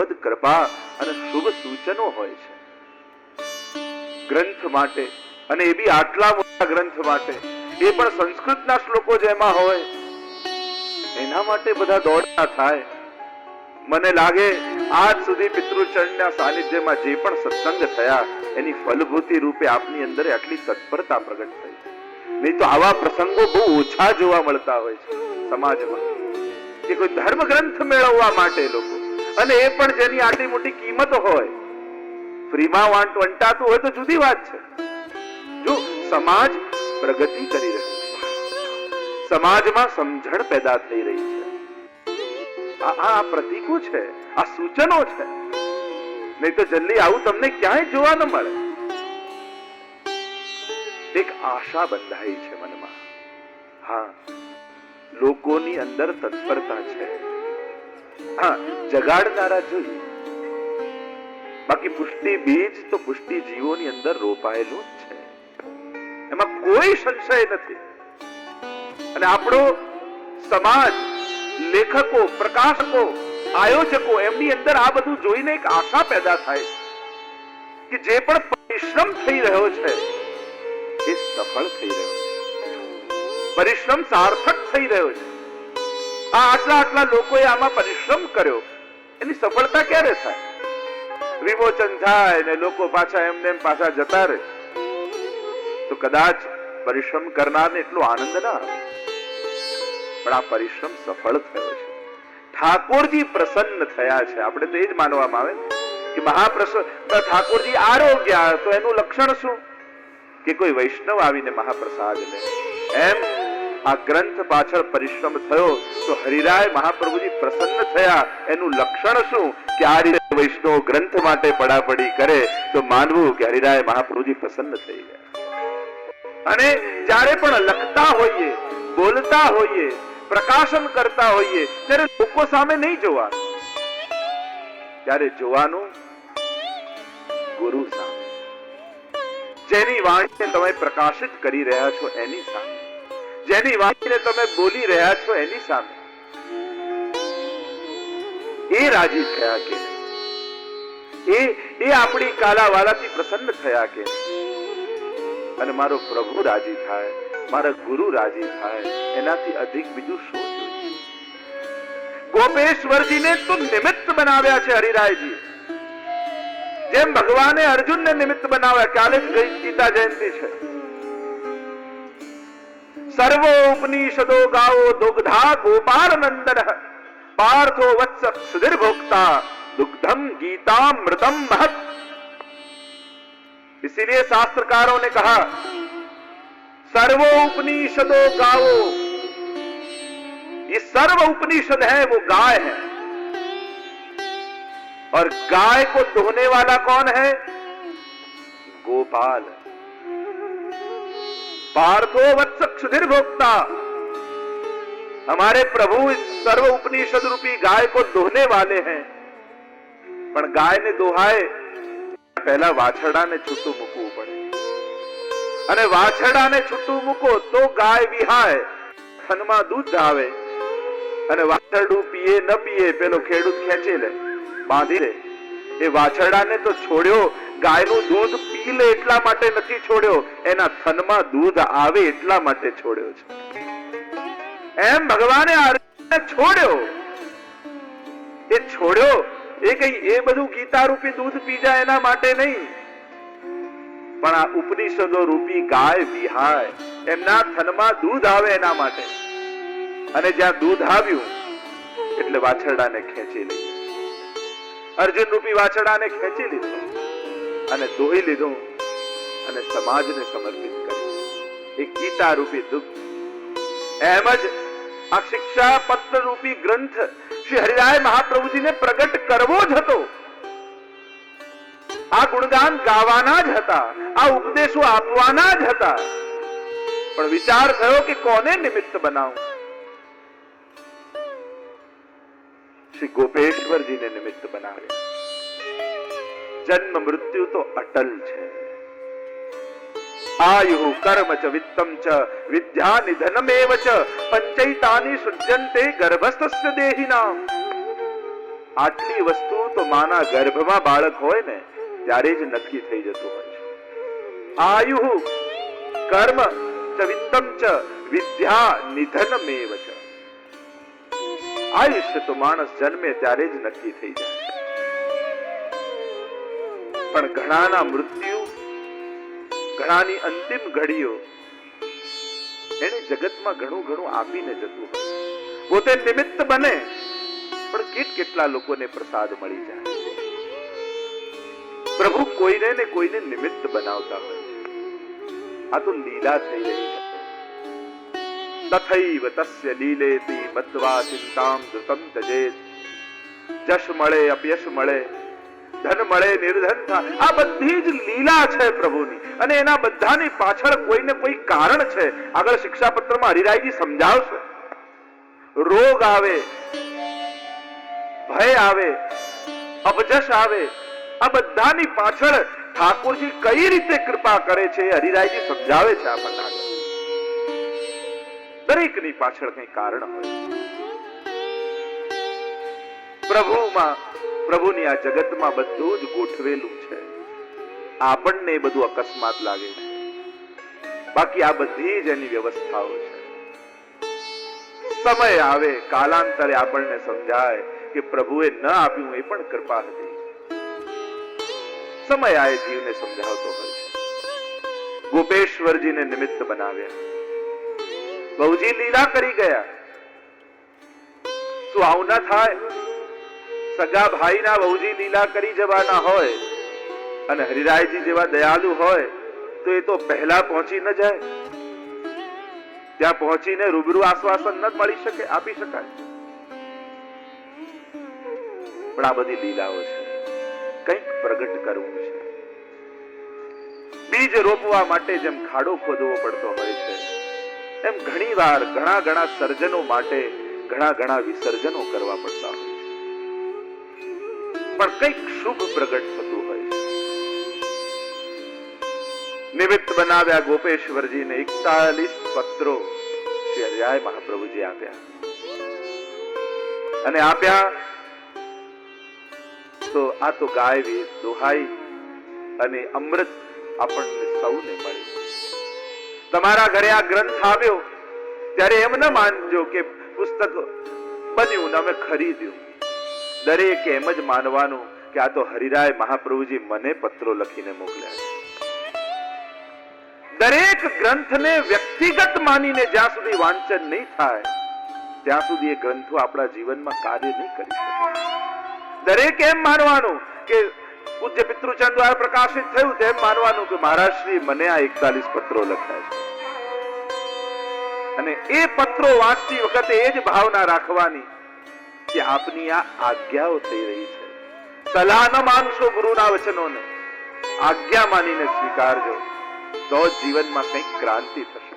ભગવદ કૃપા અને શુભ સૂચનો હોય છે. ગ્રંથ માટે, અને એ બી આટલા મોટા ગ્રંથ માટે, એ પણ સંસ્કૃતના શ્લોકો જેમાં હોય, એના માટે બધા દોડતા થાય. મને લાગે આજ સુધી પિતૃચરણના સાનિધ્યમાં જે પણ સત્સંગ થયા એની ફલભૂતિ રૂપે આપની અંદર આટલી તત્પરતા પ્રગટ થઈ. નહીં તો આવા પ્રસંગો બહુ ઓછા જોવા મળતા હોય છે સમાજમાં, કે કોઈ ધર્મ ગ્રંથ મેળવવા માટે લોકો, અને એ પણ જેની આટલી મોટી કિંમત હોય, ફ્રીમાં વંટાતું હોય તો જુદી વાત છે. જો સમાજ પ્રગતિ કરી રહ્યો છે, સમાજમાં સમજણ પેદા થઈ રહી છે, આ પ્રતીકો છે, આ સૂચનો છે. નહીં તો જલ્દી આવું તમને ક્યાંય જોવા ન મળે. એક આશા બંધાઈ છે મનમાં. હા, લોકોની અંદર તત્પરતા છે. હા, જગાડનારા જોઈએ. બાકી પુષ્ટિ બીજ તો પુષ્ટિ જીવોની અંદર રોપાયેલું જ છે, એમાં કોઈ સંશય નથી. અને આપણો સમાજ, લેખકો, પ્રકાશકો, આયોજકો, એમની અંદર આ બધું જોઈને એક આશા પેદા થાય કે જે પણ પરિશ્રમ થઈ રહ્યો છે એ સફળ થઈ રહ્યો છે, પરિશ્રમ સાર્થક થઈ રહ્યો છે. આ આટલા લોકોએ આમાં પરિશ્રમ કર્યો, એની સફળતા ક્યારે થાય? વિમોચન થાય ને લોકો પાછા એમને પાછા જતા રહે તો કદાચ પરિશ્રમ કરનારને એટલો આનંદ ના આવે. પણ આ પરિશ્રમ સફળ થયો છે, ઠાકોરજી પ્રસન્ન થયા છે. આપણે તો એ જ માનવામાં આવે કે ઠાકોરજી આરોગ્ય, તો એનું લક્ષણ શું? કે કોઈ વૈષ્ણવ આવીને મહાપ્રસાદ લે. એમ આ ગ્રંથ પાછળ પરિશ્રમ થયો તો હરિરાય મહાપ્રભુજી પ્રસન્ન થયા, એનું લક્ષણ શું? કે આ રીતે વૈષ્ણવ ગ્રંથ માટે પડાપડી કરે તો માનવું કે હરિરાય મહાપ્રભુજી પ્રસન્ન થઈ ગયા. અને જ્યારે પણ લખતા હોઈએ, બોલતા હોઈએ, પ્રકાશન કરતા હોઈએ, ત્યારે લોકો સામે નહીં જોવાનું, ત્યારે જોવાનું ગુરુ સામે. જેની વાણીને તમે પ્રકાશિત કરી રહ્યા છો એની સામે, જેની વાણીને તમે બોલી રહ્યા છો એની સામે. એ રાજી થયા કે એ આપણી કાલાવાલાથી પ્રસન્ન થયા કે, અને મારો પ્રભુ રાજી થાય, મારા ગુરુ રાજી થાય, એનાથી અધિક બીજું શું જોઈએ? ગોપેશ્વરજીને તો નિમિત્ત બનાવ્યા છે હરિરાયજી, જેમ ભગવાને અર્જુનને નિમિત્ત બનાવ્યા. કાલે જ ગીતા જયંતિ છે. સર્વો ઉપનિષદો ગાવો દુગ્ધા ગોપાલ નંદન પાર્થો વત્સ સુધીર ભોક્તા दुग्धम गीतामृतम महत. इसीलिए शास्त्रकारों ने कहा सर्वो उपनिषदो गावो. ये सर्व उपनिषद है वो गाय है, और गाय को दुहने वाला कौन है? गोपाल. पार्थो वत्स क्षुधिर भोक्ता. हमारे प्रभु इस सर्व उपनिषद रूपी गाय को दुहने वाले हैं. પણ ગાયને દોહાય પહેલા વાછરડાને છૂટું મૂકવું પડે, અને વાછરડાને છૂટું મૂકો તો ગાય વિહાય, થનમાં દૂધ આવે, અને વાછરડું પીએ ન પીએ પેલો ખેડૂત ખેંચી લે, બાંધી લે. એ વાછરડાને તો છોડ્યો, ગાયનું દૂધ પી લે એટલા માટે નથી છોડ્યો, એના થનમાં દૂધ આવે એટલા માટે છોડ્યો છે. એમ ભગવાને અર્જુનને છોડ્યો. એ છોડ્યો એ કઈ એ બધું ગીતા રૂપી દૂધ પી જાય એના માટે નહીં, પણ આ ઉપનિષદો રૂપી ગાય વિહાય, એમના થનમાં દૂધ આવે એના માટે. અને જ્યાં દૂધ આવ્યું એટલે વાછરડાને ખેંચી લીધું, અર્જુન રૂપી વાછરડાને ખેંચી લીધું અને દોહી લીધું અને સમાજને સમર્પિત કર્યું. એ ગીતા રૂપી દુગ્ધ. એમ જ આ શિક્ષા પત્ર રૂપી ગ્રંથ શ્રી હરિરાય મહાપ્રભુજીને પ્રગટ કરવો જ હતો. આ ગુણગાન ગાવાના જ હતા, આ ઉપદેશો આપવાના જ હતા. પણ વિચાર થયો કે કોને નિમિત્ત બનાવું? શ્રી ગોપેશ્વરજીને નિમિત્ત બનાવ્યા. જન્મ મૃત્યુ તો અટલ છે. આયુ કર્મ ચ વિત્તમ ચ વિદ્યા નિધનમેવ ચ પંચૈતાની સૃજ્યન્તે ગર્ભસ્થસ્ય દેહિનામ. આટલી વસ્તુ તો તો માના ગર્ભમાં બાળક હોય ને ત્યારે જ નક્કી થઈ જતું હોય છે. આયુ કર્મ ચ વિત્તમ ચ વિદ્યા નિધનમેવ ચ. આયુષ્ય તો માણસ જન્મે ત્યારે જ નક્કી થઈ જાય છે. પણ ઘણાના મૃત્યુ, ઘણાની અંતિમ ઘડીઓ એને જગતમાં ઘણું ઘણું આપીને જતું હોય. પોતે નિમિત્ત બને પણ કેટલા લોકોને પ્રસાદ મળી જાય. પ્રભુ કોઈને ને કોઈને નિમિત્ત બનાવતા હોય છે. આ તો લીલા થઈ રહી છે. તથૈવ તસ્ય લીલેતિ મત્વા ચિંતામ ધૃતમ તજેત. જશ મળે અપયશ મળે, ધન મળે નિર્ધન થાય, આ બધી જ લીલા છે પ્રભુની. અને એના બધાની પાછળ કોઈને કોઈ કારણ છે. આગળ શિક્ષાપત્રમાં હરિરાયજી સમજાવશે. રોગ આવે, ભય આવે, અપજશ આવે, આ બધાની પાછળ ઠાકોરજી કઈ રીતે કૃપા કરે છે હરિરાયજી સમજાવે છે આપણને. દરેકની પાછળ કઈ કારણ હોય. પ્રભુમાં, પ્રભુની આ જગતમાં બધું જ ગોઠવેલું છે. આપણને બધું અકસ્માત લાગે છે, બાકી આ બધી જ એની વ્યવસ્થાઓ છે. સમય આવે, કાલાંતરે આપણને સમજાય કે પ્રભુએ ન આપ્યું એ પણ કૃપા હતી. સમય આ જીવને સમજાવતો હોય છે. ગોપેશ્વરજીને નિમિત્ત બનાવ્યા, બહુજી લીલા કરી ગયા. શું આવું ના થાય? સગા ભાઈના બહુજી લીલા કરી જવાના હોય અને હરિરાયજી જેવા દયાળુ હોય તો એ તો પહેલા પહોંચી ન જાય. ત્યાં પહોંચીને રૂબરૂ આશ્વાસન ન મળી શકે, આપી શકાય. પણ આ બધી લીલાઓ છે, કંઈક પ્રગટ કરવું છે. બીજ રોપવા માટે જેમ ખાડો ખોદવો પડતો હોય છે, એમ ઘણી વાર ઘણા સર્જનો માટે ઘણા વિસર્જનો કરવા પડતા હોય છે. પણ કંઈક શુભ પ્રગટ થતું હોય છે. નિમિત્ત બનાવ્યા ગોપેશ્વરજીને 41 પત્રો શ્રી હરિરાય મહાપ્રભુજી આપ્યા. અને આપ્યા તો આ તો ગાય દોહાઈ અને અમૃત આપણને સૌને મળ્યું. તમારા ઘરે આ ગ્રંથ આવ્યો ત્યારે એમ ન માનજો કે પુસ્તક બન્યું ને અમે ખરીદ્યું. દરેક એમ જ માનવાનું કે આ તો હરિરાય મહાપ્રભુજી મને પત્રો લખીને મોકલ્યા છે. દરેક ગ્રંથને વ્યક્તિગત માનીને જ્યાં સુધી વાંચન નહીં થાય ત્યાં સુધી એ ગ્રંથો આપણા જીવનમાં કાર્ય નહીં કરી શકે. દરેક એમ માનવાનું કે પૂજ્ય પિતૃચંદ દ્વારા પ્રકાશિત થયું તેમ માનવાનું કે મહારાજ શ્રી મને આ 41 પત્રો લખ્યા છે. અને એ પત્રો વાંચતી વખતે એ જ ભાવના રાખવાની કે આપની આ આજ્ઞાઓ થઈ રહી છે. સલાહ ન માનશો ગુરુના વચનોને, આજ્ઞા માનીને સ્વીકારજો, તો જીવનમાં કંઈક ક્રાંતિ થશે.